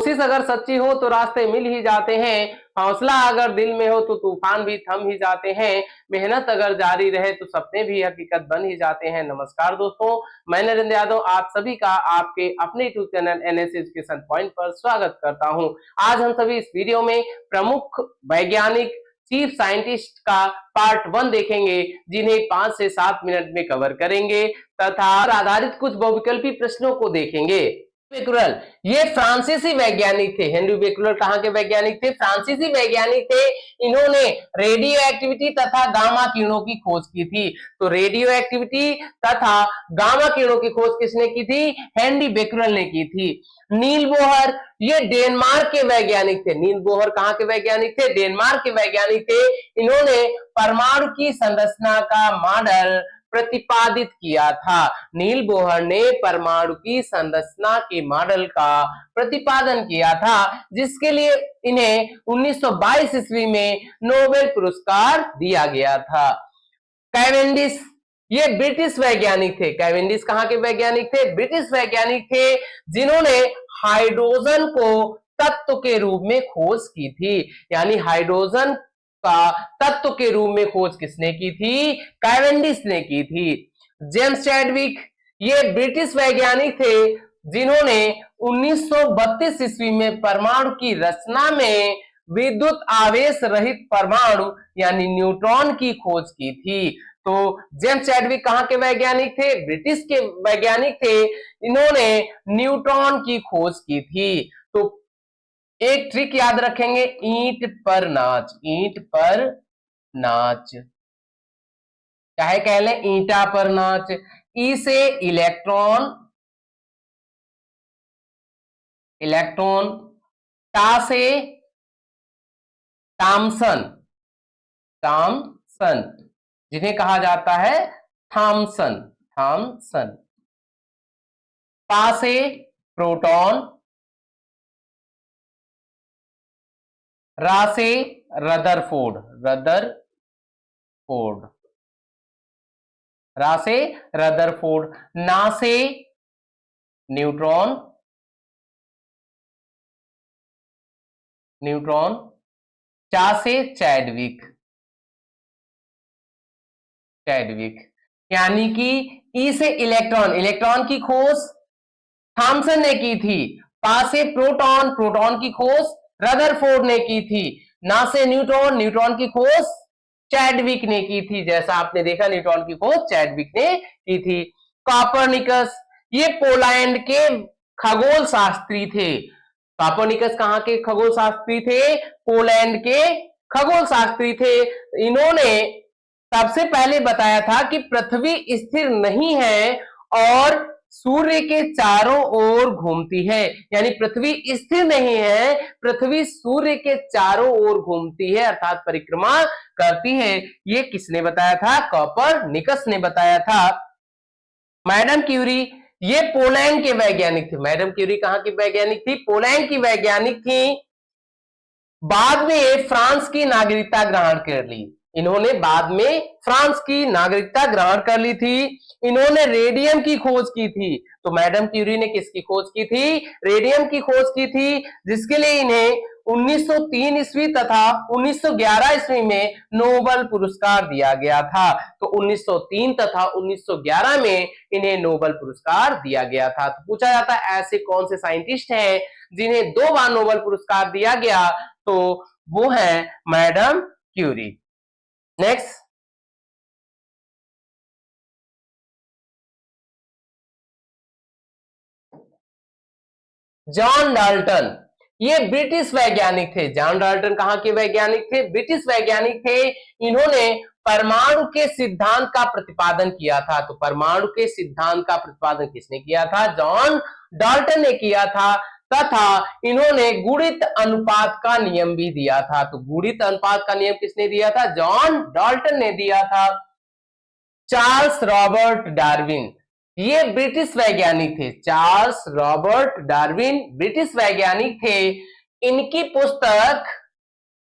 कोशिश अगर सच्ची हो तो रास्ते मिल ही जाते हैं, हौसला अगर दिल में हो तो तूफान भी थम ही जाते हैं, मेहनत अगर जारी रहे तो सपने भी हकीकत बन ही जाते हैं। नमस्कार दोस्तों, मैं नरेंद्र यादव आप सभी का आपके अपने YouTube channel NS education point पर स्वागत करता हूं। आज हम सभी इस वीडियो में प्रमुख वैज्ञानिक चीफ साइंटिस्ट का पार्ट 1 देखेंगे, जिन्हें 5 से 7 मिनट में कवर करेंगे तथा आधारित कुछ बहुविकल्पी प्रश्नों को देखेंगे। बेकुलर ये फ्रांसीसी वैज्ञानिक थे। हेनरी बेकुलर कहां के वैज्ञानिक थे? फ्रांसीसी वैज्ञानिक थे। इन्होंने रेडियो एक्टिविटी तथा गामा किरणों की खोज की थी। तो रेडियो एक्टिविटी तथा गामा किरणों की खोज किसने की थी? हेनरी बेकुलर ने की थी। नील बोहर ये डेनमार्क के वैज्ञानिक थे। नील बोहर कहां के वैज्ञानिक थे? डेनमार्क के वैज्ञानिक थे। इन्होंने परमाणु की संरचना का मॉडल प्रतिपादित किया था। नील बोहर ने परमाणु की संरचना के मॉडल का प्रतिपादन किया था, जिसके लिए इन्हें 1922 ईस्वी में नोबेल पुरस्कार दिया गया था। कैवेंडिश ये ब्रिटिश वैज्ञानिक थे। कैवेंडिश कहां के वैज्ञानिक थे? ब्रिटिश वैज्ञानिक थे, जिन्होंने हाइड्रोजन को तत्व के रूप में खोज की थी। यानी हाइड्रोजन का तत्व के रूप में खोज किसने की थी? कैवेंडिश ने की थी। जेम्स चैडविक ये ब्रिटिश वैज्ञानिक थे, जिन्होंने 1932 ईस्वी में परमाणु की रचना में विद्युत आवेश रहित परमाणु यानी न्यूट्रॉन की खोज की थी। तो जेम्स चैडविक कहां के वैज्ञानिक थे? ब्रिटिश के वैज्ञानिक थे। इन्होंने न्यूट्रॉन की खोज की थी। तो एक ट्रिक याद रखेंगे, ईंट पर नाच। ईंट पर नाच चाहे कह लें ईंटा पर नाच। ई से इलेक्ट्रॉन, इलेक्ट्रॉन। टा से थॉमसन, थॉमसन जिन्हें कहा जाता है थॉमसन, थॉमसन। पा से प्रोटॉन, रा से रदरफोर्ड, रदरफोर्ड, रा से रदरफोर्ड। ना से न्यूट्रॉन, न्यूट्रॉन। चा से चैडविक, चैडविक। यानी कि ई से इलेक्ट्रॉन, इलेक्ट्रॉन की खोज थॉमसन ने की थी। पा से प्रोटॉन, प्रोटॉन की खोज रदरफोर्ड ने की थी। ना से न्यूट्रॉन, न्यूट्रॉन की खोज चैडविक ने की थी। जैसा आपने देखा न्यूट्रॉन की खोज चैडविक ने की थी। कॉपरनिकस ये पोलैंड के खगोल शास्त्री थे। कॉपरनिकस कहां के खगोल शास्त्री थे? पोलैंड के खगोल शास्त्री थे। इन्होंने सबसे पहले बताया था कि पृथ्वी स्थिर नहीं है और सूर्य के चारों ओर घूमती है। यानी पृथ्वी स्थिर नहीं है, पृथ्वी सूर्य के चारों ओर घूमती है, अर्थात परिक्रमा करती है। ये किसने बताया था? कॉपरनिकस ने बताया था। मैडम क्यूरी ये पोलैंड के वैज्ञानिक थे। मैडम क्यूरी कहां की वैज्ञानिक थी? पोलैंड की वैज्ञानिक थी। बाद में फ्रांस की नागरिकता ग्रहण कर ली। इन्होंने बाद में फ्रांस की नागरिकता ग्रहण कर ली थी। इन्होंने रेडियम की खोज की थी। तो मैडम क्यूरी ने किसकी खोज की थी? रेडियम की खोज की थी, जिसके लिए इन्हें 1903 ईस्वी तथा 1911 ईस्वी में नोबेल पुरस्कार दिया गया था। तो 1903 तथा 1911 में इन्हें नोबेल पुरस्कार दिया गया था। तो पूछा जाता है ऐसे कौन से साइंटिस्ट हैं जिन्हें 2 बार नोबेल पुरस्कार दिया गया? तो वो है Madame Curie. Next, John Dalton ये ब्रिटिश वैज्ञानिक थे। जॉन डाल्टन कहां के वैज्ञानिक थे? ब्रिटिश वैज्ञानिक थे। इन्होंने परमाणु के सिद्धांत का प्रतिपादन किया था। तो परमाणु के सिद्धांत का प्रतिपादन किसने किया था? जॉन डाल्टन ने किया था। तथा इन्होंने गुणित अनुपात का नियम भी दिया था। तो गुणित अनुपात का नियम किसने दिया था? जॉन डाल्टन ने दिया था। चार्ल्स रॉबर्ट डार्विन ये ब्रिटिश वैज्ञानिक थे। चार्ल्स रॉबर्ट डार्विन ब्रिटिश वैज्ञानिक थे। इनकी पुस्तक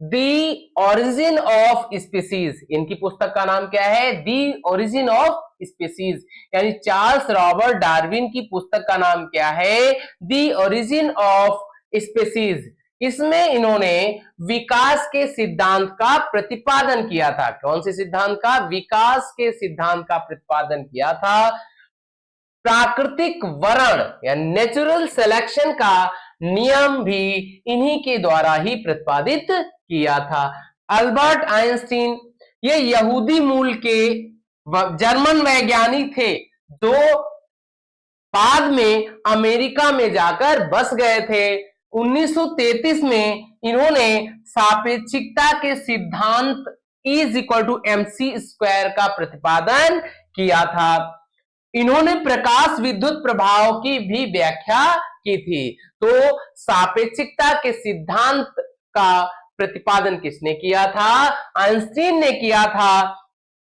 दी ओरिजिन ऑफ स्पीसीज, इनकी पुस्तक का नाम क्या है? The origin of species. यानी चार्ल्स रॉबर्ट डार्विन की पुस्तक का नाम क्या है? दी ओरिजिन ऑफ स्पेसीज, इसमें इन्होंने विकास के सिद्धांत का प्रतिपादन किया था। कौन से सिद्धांत का? विकास के सिद्धांत का प्रतिपादन किया था। प्राकृतिक वर्ण या नेचुरल सिलेक्शन का नियम भी इन्हीं के द्वारा ही प्रतिपादित किया था। अल्बर्ट आइंस्टीन ये यहूदी मूल के जर्मन वैज्ञानिक थे जो बाद में अमेरिका में जाकर बस गए थे। 1933 में इन्होंने सापेक्षिकता के सिद्धांत E=mc² का प्रतिपादन किया था। इन्होंने प्रकाश विद्युत प्रभाव की भी व्याख्या की थी। तो सापेक्षिकता के सिद्धांत का प्रतिपादन किसने किया था? आइंस्टीन ने किया था,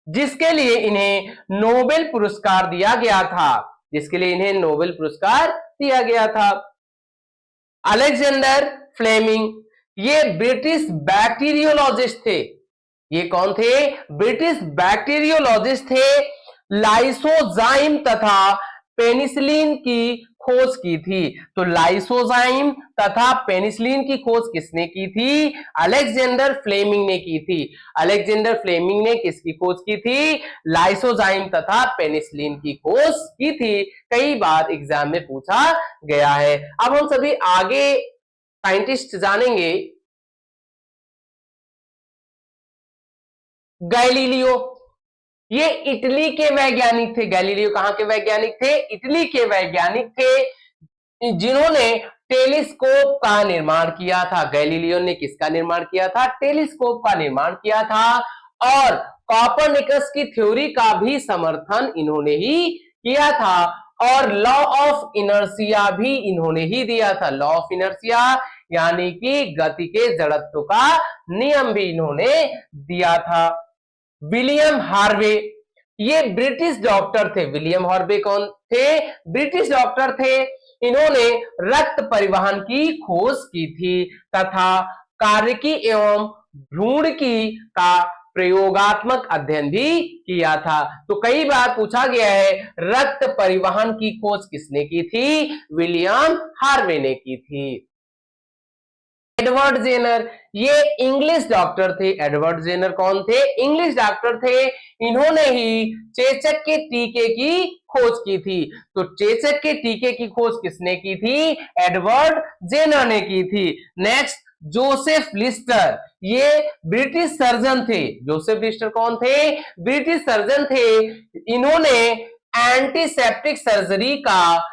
जिसके लिए इन्हें नोबेल पुरस्कार दिया गया था। जिसके लिए इन्हें नोबेल पुरस्कार दिया गया था। अलेक्जेंडर फ्लेमिंग ये ब्रिटिश बैक्टीरियोलॉजिस्ट थे। ये कौन थे? ब्रिटिश बैक्टीरियोलॉजिस्ट थे। लाइसोजाइम तथा पेनिसिलिन की खोज की थी। तो लाइसोजाइम तथा पेनिसिलिन की खोज किसने की थी? अलेक्जेंडर फ्लेमिंग ने की थी। अलेक्जेंडर फ्लेमिंग ने किसकी खोज की थी? लाइसोजाइम तथा पेनिसिलिन की खोज की थी। कई बार एग्जाम में पूछा गया है। अब हम सभी आगे साइंटिस्ट जानेंगे। गैलीलियो ये इटली के वैज्ञानिक थे। गैलीलियो कहां के वैज्ञानिक थे? इटली के वैज्ञानिक थे, जिन्होंने टेलीस्कोप का निर्माण किया था। गैलीलियो ने किसका निर्माण किया था? टेलीस्कोप का निर्माण किया था। और कॉपरनिकस की थ्योरी का भी समर्थन इन्होंने ही किया था। और लॉ ऑफ इनर्शिया भी इन्होंने ही दिया था। लॉ ऑफ इनर्शिया यानी कि गति के जड़त्व का नियम भी इन्होंने दिया था। विलियम हार्वे ये ब्रिटिश डॉक्टर थे। विलियम हार्वे कौन थे? ब्रिटिश डॉक्टर थे। इन्होंने रक्त परिवहन की खोज की थी तथा कार्यकी एवं भ्रूणकी का प्रयोगात्मक अध्ययन भी किया था। तो कई बार पूछा गया है रक्त परिवहन की खोज किसने की थी? विलियम हार्वे ने की थी। एडवर्ड जेनर ये इंग्लिश डॉक्टर थे। एडवर्ड जेनर कौन थे? इंग्लिश डॉक्टर थे। इन्होंने ही चेचक के टीके की खोज की थी। तो चेचक के टीके की खोज किसने की थी? एडवर्ड जेनर ने की थी। नेक्स्ट जोसेफ लिस्टर ये ब्रिटिश सर्जन थे। जोसेफ लिस्टर कौन थे? ब्रिटिश सर्जन थे। इन्होंने एंटीसेप्टिक सर्जरी का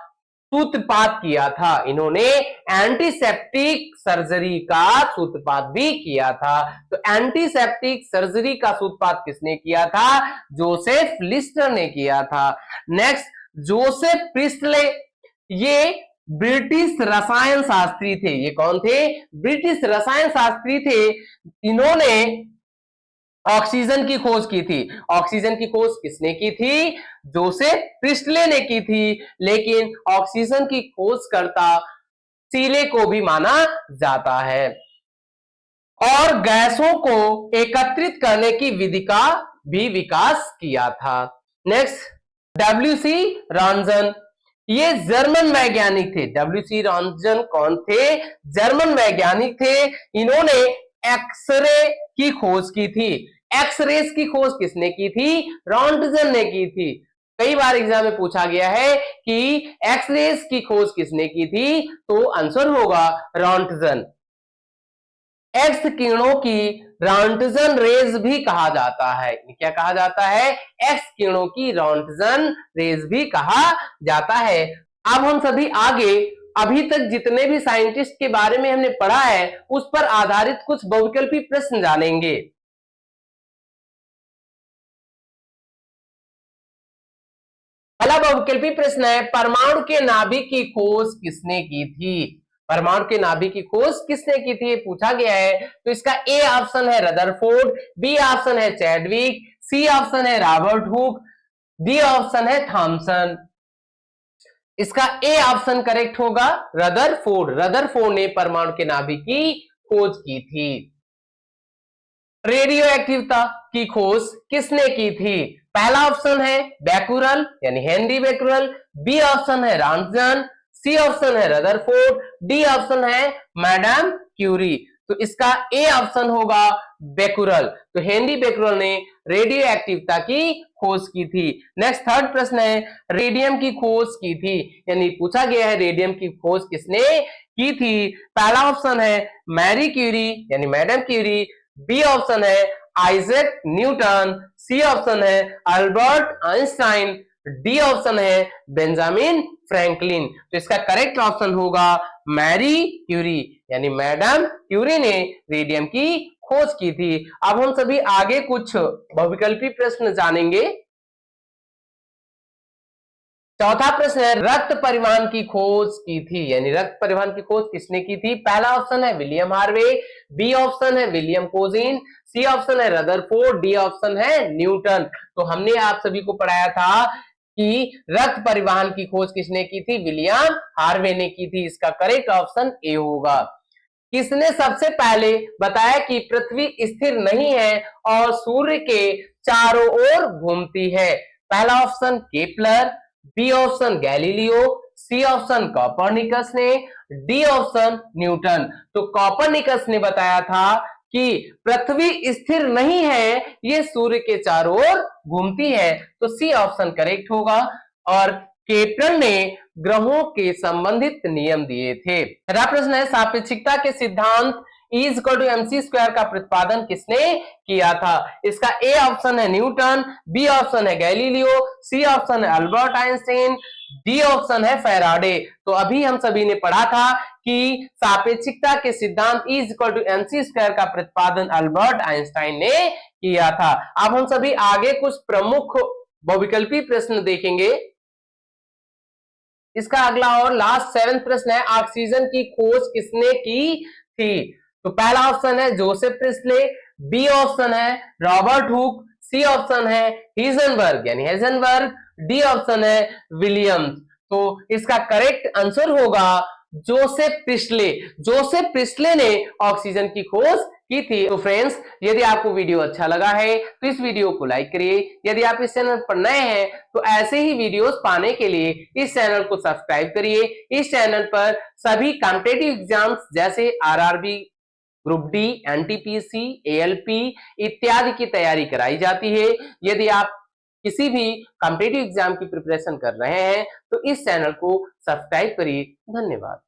सूत्रपात किया था। इन्होंने एंटीसेप्टिक सर्जरी का सूत्रपात भी किया था। तो एंटीसेप्टिक सर्जरी का सूत्रपात किसने किया था? जोसेफ लिस्टर ने किया था। नेक्स्ट जोसेफ प्रिस्टले ये ब्रिटिश रसायन शास्त्री थे। ये कौन थे? ब्रिटिश रसायन शास्त्री थे। इन्होंने ऑक्सीजन की खोज की थी। ऑक्सीजन की खोज किसने की थी? जोसेफ प्रिस्टले ने की थी। लेकिन ऑक्सीजन की खोजकर्ता सीले को भी माना जाता है। और गैसों को एकत्रित करने की विधि का भी विकास किया था। नेक्स्ट डब्ल्यूसी रॉन्जन ये जर्मन वैज्ञानिक थे। डब्ल्यूसी रॉन्जन कौन थे? जर्मन वैज्ञानिक थे। इन्होंने एक्सरे की खोज की थी। एक्सरेस की खोज किसने की थी? रॉन्टजन ने की थी। कई बार एग्जाम में पूछा गया है कि एक्सरेस की खोज किसने की थी? तो आंसर होगा रॉन्टजन। एक्स किरणों की रॉन्टजन रेज भी कहा जाता है। क्या कहा जाता है? एक्स किरणों की रॉन्टजन रेज भी कहा जाता है। अब हम सभी आगे अभी तक जितने भी साइंटिस्ट के बारे में हमने पढ़ा है उस पर आधारित कुछ बहुविकल्पी प्रश्न जानेंगे। पहला बहुविकल्पी प्रश्न है परमाणु के नाभिक की खोज किसने की थी? परमाणु के नाभिक की खोज किसने की थी पूछा गया है। तो इसका ए ऑप्शन है रदरफोर्ड, बी ऑप्शन है चैडविक, सी ऑप्शन है रॉबर्ट हुक, डी ऑप्शन है थॉमसन। इसका ए ऑप्शन करेक्ट होगा रदरफोर्ड। रदरफोर्ड ने परमाणु के नाभिक की खोज की थी। रेडियो एक्टिविटी की खोज किसने की थी? पहला ऑप्शन है बैकुरल यानी हेनरी बैकुरल, बी ऑप्शन है रॉन्टजन, सी ऑप्शन है रदरफोर्ड, डी ऑप्शन है मैडम क्यूरी। तो इसका ए ऑप्शन होगा बेकुरल। तो हेनरी बेकुरल ने रेडियो एक्टिविता की खोज की थी। नेक्स्ट थर्ड प्रश्न है रेडियम की खोज की थी, यानी पूछा गया है रेडियम की खोज किसने की थी। पहला ऑप्शन है मैरी क्यूरी यानी मैडम क्यूरी, बी ऑप्शन है आइजैक न्यूटन, सी ऑप्शन है अल्बर्ट आइंस्टाइन, डी ऑप्शन है बेंजामिन फ्रैंकलिन। तो इसका करेक्ट ऑप्शन होगा मैरी क्यूरी यानी मैडम क्यूरी ने रेडियम की खोज की थी। अब हम सभी आगे कुछ बहुविकल्पी प्रश्न जानेंगे। चौथा प्रश्न है रक्त परिवहन की खोज की थी, यानी रक्त परिवहन की खोज किसने की थी। पहला ऑप्शन है विलियम हार्वे, बी ऑप्शन है विलियम कोजिन, सी ऑप्शन है रदरफोर्ड, डी ऑप्शन है न्यूटन। तो हमने आप सभी को पढ़ाया था कि रक्त परिवहन की खोज किसने की थी, विलियम हार्वे ने की थी। इसका करेक्ट ऑप्शन ए होगा। किसने सबसे पहले बताया कि पृथ्वी स्थिर नहीं है और सूर्य के चारों ओर घूमती है। पहला option Kepler, B option Galileo, C option Copernicus ने, डी ऑप्शन न्यूटन। तो कॉपरनिकस ने बताया था कि पृथ्वी स्थिर नहीं है, ये सूर्य के चारों ओर घूमती है। तो सी ऑप्शन करेक्ट होगा। और केपलर ने ग्रहों के संबंधित नियम दिए थे। पहला प्रश्न है सापेक्षिकता के सिद्धांत E = mc² का प्रतिपादन किसने किया था। इसका ए ऑप्शन है न्यूटन, बी ऑप्शन है गैलीलियो, सी ऑप्शन है अल्बर्ट आइंस्टाइन, डी ऑप्शन है फैराडे। तो अभी हम सभी ने पढ़ा था कि सापेक्षिकता के सिद्धांत E = mc² का प्रतिपादन अल्बर्ट आइंस्टाइन ने किया था। अब हम सभी आगे कुछ प्रमुख बहुविकल्पी प्रश्न देखेंगे। इसका अगला और लास्ट 7th प्रश्न है ऑक्सीजन की खोज किसने की थी। तो पहला ऑप्शन है जोसेफ प्रिस्ले, बी ऑप्शन है रॉबर्ट हुक, सी ऑप्शन है हिजनबर्ग यानी हेजनबर्ग, डी ऑप्शन है विलियम्स। तो इसका करेक्ट आंसर होगा जोसेफ प्रिस्ले। जोसेफ प्रिस्ले ने ऑक्सीजन की खोज की थी। तो फ्रेंड्स, यदि आपको वीडियो अच्छा लगा है तो इस वीडियो को लाइक करिए। यदि आप इस चैनल पर नए हैं तो ऐसे ही वीडियोस पाने के लिए इस चैनल को सब्सक्राइब करिए। इस चैनल पर सभी कॉम्पिटिटिव एग्जाम्स जैसे RRB, group D, NTPC, ALP इत्यादि की तैयारी कराई जाती है। यदि आप किसी भी कॉम्पिटिटिव एग्जाम की प्रिपरेशन कर रहे हैं तो इस चैनल को सब्सक्राइब करिए। धन्यवाद।